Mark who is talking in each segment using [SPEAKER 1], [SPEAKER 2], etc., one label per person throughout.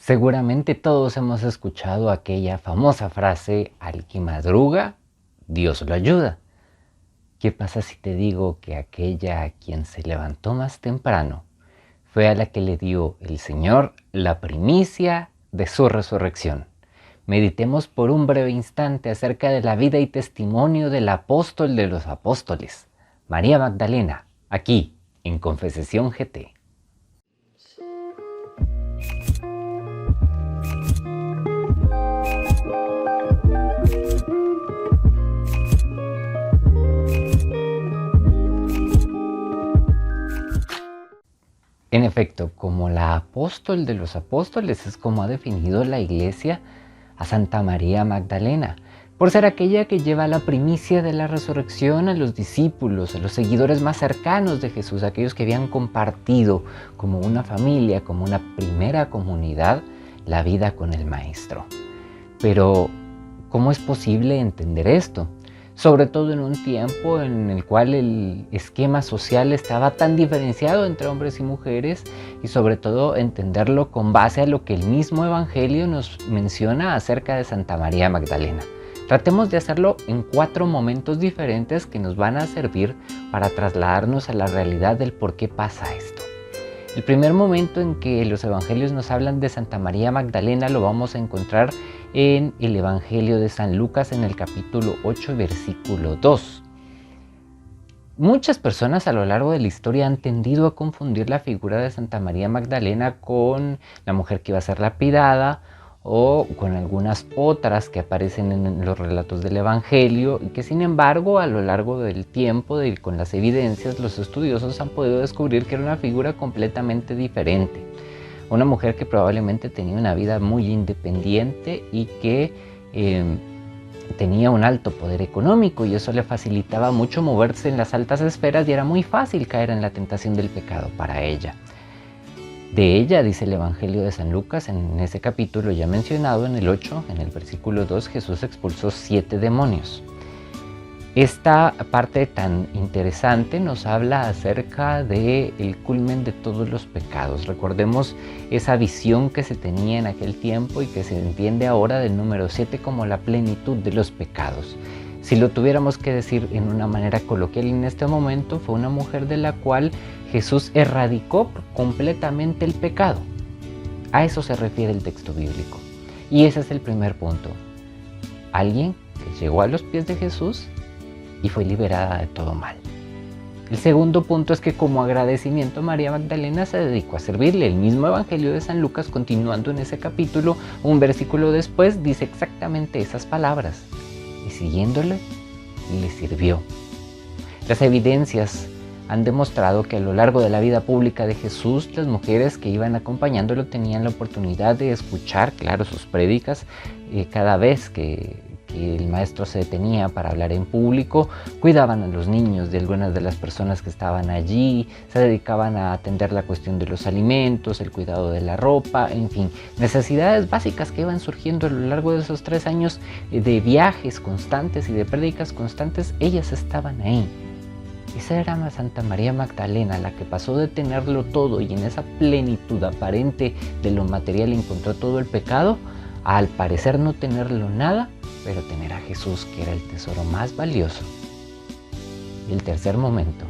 [SPEAKER 1] Seguramente todos hemos escuchado aquella famosa frase, al que madruga, Dios lo ayuda. ¿Qué pasa si te digo que aquella a quien se levantó más temprano fue a la que le dio el Señor la primicia de su resurrección? Meditemos por un breve instante acerca de la vida y testimonio del apóstol de los apóstoles, María Magdalena, aquí en Confesión GT. En efecto, como la apóstol de los apóstoles es como ha definido la Iglesia a Santa María Magdalena, por ser aquella que lleva la primicia de la resurrección a los discípulos, a los seguidores más cercanos de Jesús, aquellos que habían compartido como una familia, como una primera comunidad, la vida con el Maestro. Pero, ¿cómo es posible entender esto? Sobre todo en un tiempo en el cual el esquema social estaba tan diferenciado entre hombres y mujeres, y sobre todo entenderlo con base a lo que el mismo Evangelio nos menciona acerca de Santa María Magdalena. Tratemos de hacerlo en 4 momentos diferentes que nos van a servir para trasladarnos a la realidad del por qué pasa esto. El primer momento en que los evangelios nos hablan de Santa María Magdalena lo vamos a encontrar en el Evangelio de San Lucas en el capítulo 8, versículo 2. Muchas personas a lo largo de la historia han tendido a confundir la figura de Santa María Magdalena con la mujer que iba a ser lapidada o con algunas otras que aparecen en los relatos del Evangelio, y que sin embargo a lo largo del tiempo y con las evidencias los estudiosos han podido descubrir que era una figura completamente diferente. Una mujer que probablemente tenía una vida muy independiente y que tenía un alto poder económico, y eso le facilitaba mucho moverse en las altas esferas y era muy fácil caer en la tentación del pecado para ella. De ella, dice el Evangelio de San Lucas, en ese capítulo ya mencionado, en el 8, en el versículo 2, Jesús expulsó 7 demonios. Esta parte tan interesante nos habla acerca del culmen de todos los pecados. Recordemos esa visión que se tenía en aquel tiempo y que se entiende ahora del número 7 como la plenitud de los pecados. Si lo tuviéramos que decir en una manera coloquial en este momento, fue una mujer de la cual Jesús erradicó completamente el pecado. A eso se refiere el texto bíblico. Y ese es el primer punto. Alguien que llegó a los pies de Jesús y fue liberada de todo mal. El segundo punto es que como agradecimiento María Magdalena se dedicó a servirle. El mismo Evangelio de San Lucas, continuando en ese capítulo, un versículo después, dice exactamente esas palabras. Y siguiéndole, le sirvió. Las evidencias han demostrado que a lo largo de la vida pública de Jesús, las mujeres que iban acompañándolo tenían la oportunidad de escuchar, claro, sus prédicas. Cada vez que el maestro se detenía para hablar en público, cuidaban a los niños de algunas de las personas que estaban allí, se dedicaban a atender la cuestión de los alimentos, el cuidado de la ropa, en fin, necesidades básicas que iban surgiendo a lo largo de esos 3 años de viajes constantes y de prédicas constantes. Ellas estaban ahí. Esa era Santa María Magdalena, la que pasó de tenerlo todo y en esa plenitud aparente de lo material encontró todo el pecado, a al parecer no tenerlo nada, pero tener a Jesús, que era el tesoro más valioso. Y el tercer momento,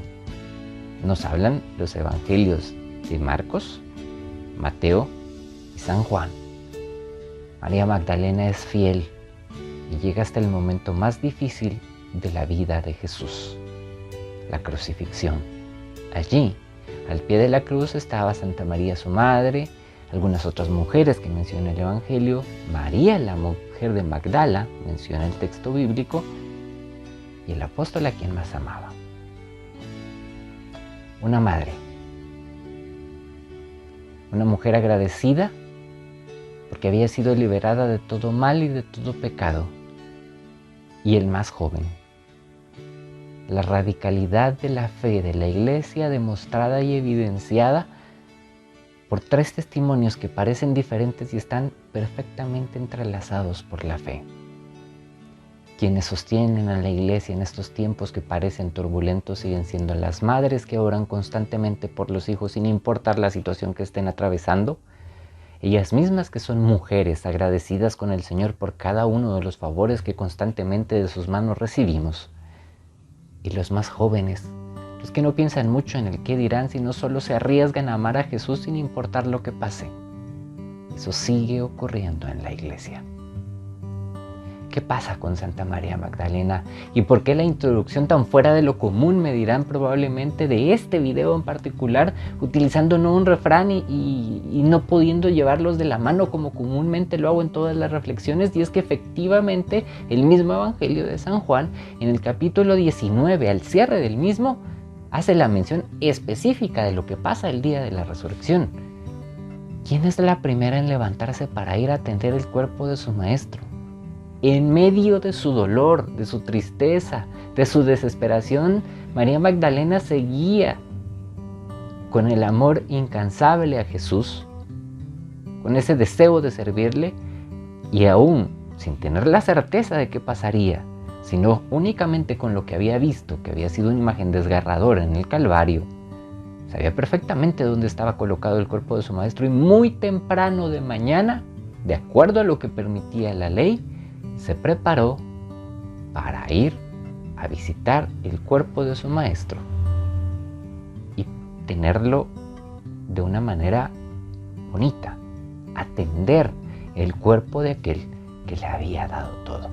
[SPEAKER 1] nos hablan los evangelios de Marcos, Mateo y San Juan. María Magdalena es fiel y llega hasta el momento más difícil de la vida de Jesús, la crucifixión. Allí, al pie de la cruz, estaba Santa María, su madre, algunas otras mujeres que menciona el Evangelio, María, la mujer de Magdala, menciona el texto bíblico, y el apóstol a quien más amaba. Una madre, una mujer agradecida porque había sido liberada de todo mal y de todo pecado, y el más joven. La radicalidad de la fe de la Iglesia demostrada y evidenciada por 3 testimonios que parecen diferentes y están perfectamente entrelazados por la fe. Quienes sostienen a la Iglesia en estos tiempos que parecen turbulentos siguen siendo las madres que oran constantemente por los hijos sin importar la situación que estén atravesando, ellas mismas que son mujeres agradecidas con el Señor por cada uno de los favores que constantemente de sus manos recibimos. Y los más jóvenes, los que no piensan mucho en el qué dirán, sino solo se arriesgan a amar a Jesús sin importar lo que pase. Eso sigue ocurriendo en la iglesia. ¿Qué pasa con Santa María Magdalena? ¿Y por qué la introducción tan fuera de lo común, me dirán probablemente, de este video en particular, utilizando no un refrán y no pudiendo llevarlos de la mano como comúnmente lo hago en todas las reflexiones? Y es que efectivamente el mismo Evangelio de San Juan, en el capítulo 19, al cierre del mismo, hace la mención específica de lo que pasa el día de la resurrección. ¿Quién es la primera en levantarse para ir a atender el cuerpo de su maestro? En medio de su dolor, de su tristeza, de su desesperación, María Magdalena seguía con el amor incansable a Jesús, con ese deseo de servirle y aún sin tener la certeza de qué pasaría, sino únicamente con lo que había visto, que había sido una imagen desgarradora en el Calvario, sabía perfectamente dónde estaba colocado el cuerpo de su maestro y muy temprano de mañana, de acuerdo a lo que permitía la ley, se preparó para ir a visitar el cuerpo de su maestro y tenerlo de una manera bonita, atender el cuerpo de aquel que le había dado todo.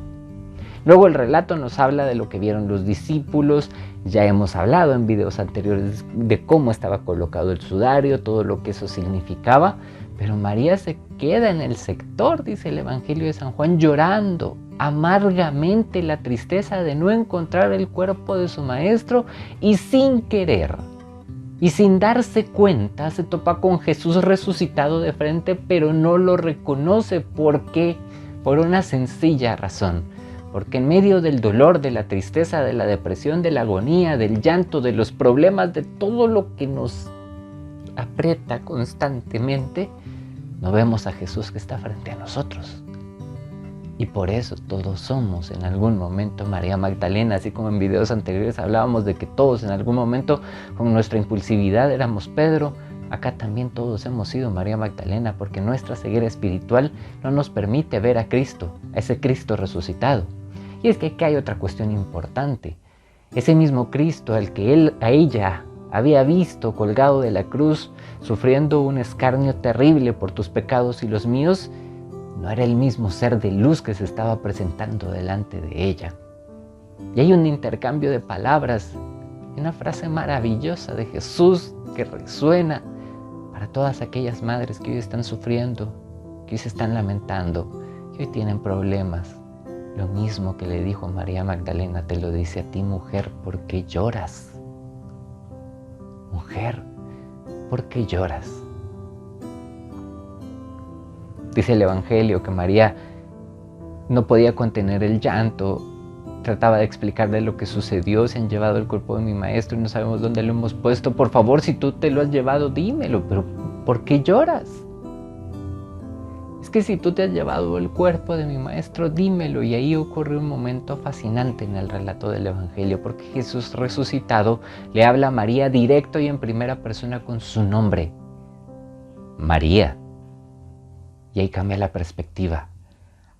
[SPEAKER 1] Luego el relato nos habla de lo que vieron los discípulos. Ya hemos hablado en videos anteriores de cómo estaba colocado el sudario, todo lo que eso significaba. Pero María se queda en el sector, dice el Evangelio de San Juan, llorando amargamente la tristeza de no encontrar el cuerpo de su maestro, y sin querer y sin darse cuenta se topa con Jesús resucitado de frente, pero no lo reconoce. ¿Por qué? Por una sencilla razón. Porque en medio del dolor, de la tristeza, de la depresión, de la agonía, del llanto, de los problemas, de todo lo que nos aprieta constantemente, no vemos a Jesús que está frente a nosotros. Y por eso todos somos en algún momento María Magdalena, así como en videos anteriores hablábamos de que todos en algún momento con nuestra impulsividad éramos Pedro. Acá también todos hemos sido María Magdalena, porque nuestra ceguera espiritual no nos permite ver a Cristo, a ese Cristo resucitado. Y es que aquí hay otra cuestión importante. Ese mismo Cristo al que ella había visto colgado de la cruz, sufriendo un escarnio terrible por tus pecados y los míos, no era el mismo ser de luz que se estaba presentando delante de ella. Y hay un intercambio de palabras, una frase maravillosa de Jesús que resuena para todas aquellas madres que hoy están sufriendo, que hoy se están lamentando, que hoy tienen problemas. Lo mismo que le dijo a María Magdalena te lo dice a ti, mujer, ¿por qué lloras? Mujer, ¿por qué lloras? Dice el Evangelio que María no podía contener el llanto, trataba de explicarle lo que sucedió. Se han llevado el cuerpo de mi maestro y no sabemos dónde lo hemos puesto. Por favor, si tú te lo has llevado, dímelo. Pero ¿por qué lloras? Es que si tú te has llevado el cuerpo de mi maestro, dímelo. Y ahí ocurre un momento fascinante en el relato del Evangelio, porque Jesús resucitado le habla a María directo y en primera persona con su nombre, María. Y ahí cambia la perspectiva.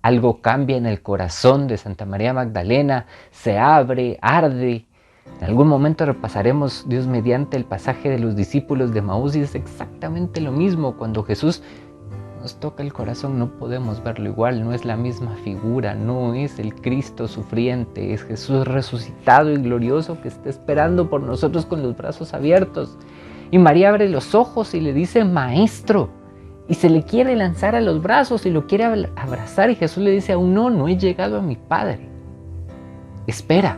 [SPEAKER 1] Algo cambia en el corazón de Santa María Magdalena, se abre, arde. En algún momento repasaremos, Dios mediante, el pasaje de los discípulos de Maús, y es exactamente lo mismo. Cuando Jesús nos toca el corazón no podemos verlo igual, no es la misma figura, no es el Cristo sufriente, es Jesús resucitado y glorioso que está esperando por nosotros con los brazos abiertos. Y María abre los ojos y le dice, Maestro. Y se le quiere lanzar a los brazos y lo quiere abrazar, y Jesús le dice, aún no he llegado a mi Padre. Espera,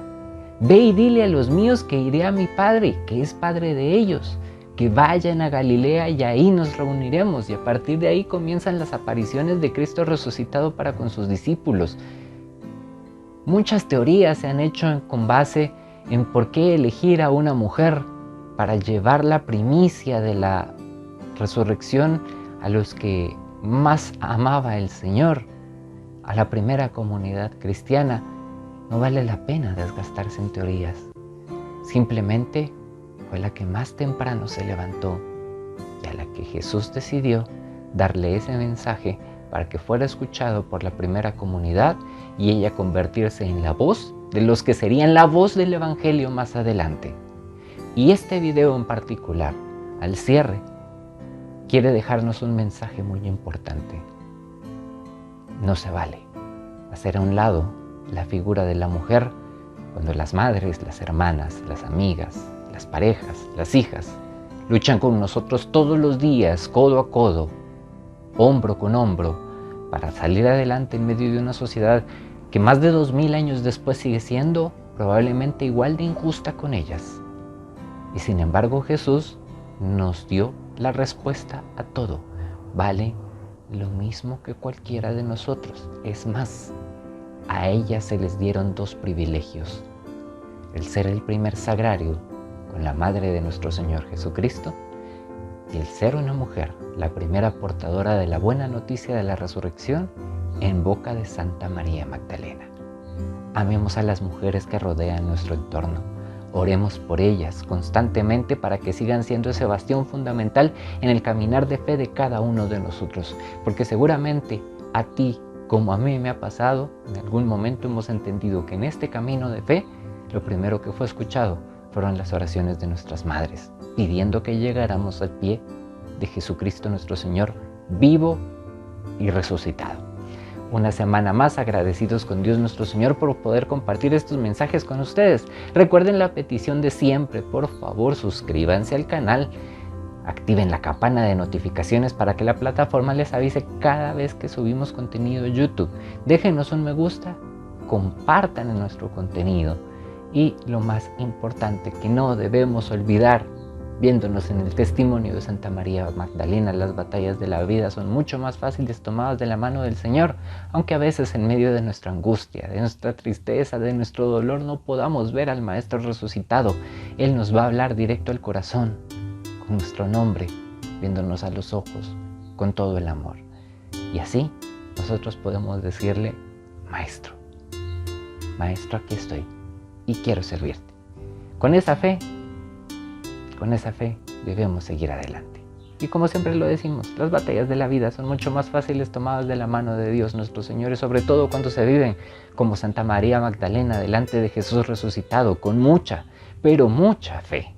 [SPEAKER 1] ve y dile a los míos que iré a mi Padre, que es Padre de ellos, que vayan a Galilea y ahí nos reuniremos. Y a partir de ahí comienzan las apariciones de Cristo resucitado para con sus discípulos. Muchas teorías se han hecho con base en por qué elegir a una mujer para llevar la primicia de la resurrección a los que más amaba el Señor, a la primera comunidad cristiana. No vale la pena desgastarse en teorías. Simplemente fue la que más temprano se levantó y a la que Jesús decidió darle ese mensaje para que fuera escuchado por la primera comunidad y ella convertirse en la voz de los que serían la voz del Evangelio más adelante. Y este video en particular, al cierre, quiere dejarnos un mensaje muy importante. No se vale hacer a un lado la figura de la mujer cuando las madres, las hermanas, las amigas, las parejas, las hijas luchan con nosotros todos los días, codo a codo, hombro con hombro, para salir adelante en medio de una sociedad que más de 2000 años después sigue siendo probablemente igual de injusta con ellas. Y sin embargo Jesús nos dio la respuesta a todo. Vale lo mismo que cualquiera de nosotros. Es más, a ellas se les dieron 2 privilegios: el ser el primer sagrario con la madre de nuestro Señor Jesucristo y el ser una mujer, la primera portadora de la buena noticia de la resurrección en boca de Santa María Magdalena. Amemos a las mujeres que rodean nuestro entorno. Oremos por ellas constantemente para que sigan siendo ese bastión fundamental en el caminar de fe de cada uno de nosotros. Porque seguramente a ti, como a mí me ha pasado, en algún momento hemos entendido que en este camino de fe, lo primero que fue escuchado fueron las oraciones de nuestras madres, pidiendo que llegáramos al pie de Jesucristo nuestro Señor, vivo y resucitado. Una semana más agradecidos con Dios nuestro Señor por poder compartir estos mensajes con ustedes. Recuerden la petición de siempre, por favor suscríbanse al canal, activen la campana de notificaciones para que la plataforma les avise cada vez que subimos contenido en YouTube. Déjenos un me gusta, compartan nuestro contenido y lo más importante que no debemos olvidar, viéndonos en el testimonio de Santa María Magdalena, las batallas de la vida son mucho más fáciles tomadas de la mano del Señor, aunque a veces en medio de nuestra angustia, de nuestra tristeza, de nuestro dolor no podamos ver al Maestro resucitado. Él nos va a hablar directo al corazón, con nuestro nombre, viéndonos a los ojos, con todo el amor. Y así nosotros podemos decirle: Maestro, Maestro, aquí estoy y quiero servirte. Con esa fe debemos seguir adelante. Y como siempre lo decimos, las batallas de la vida son mucho más fáciles tomadas de la mano de Dios nuestro Señor, y sobre todo cuando se viven como Santa María Magdalena delante de Jesús resucitado, con mucha, pero mucha fe.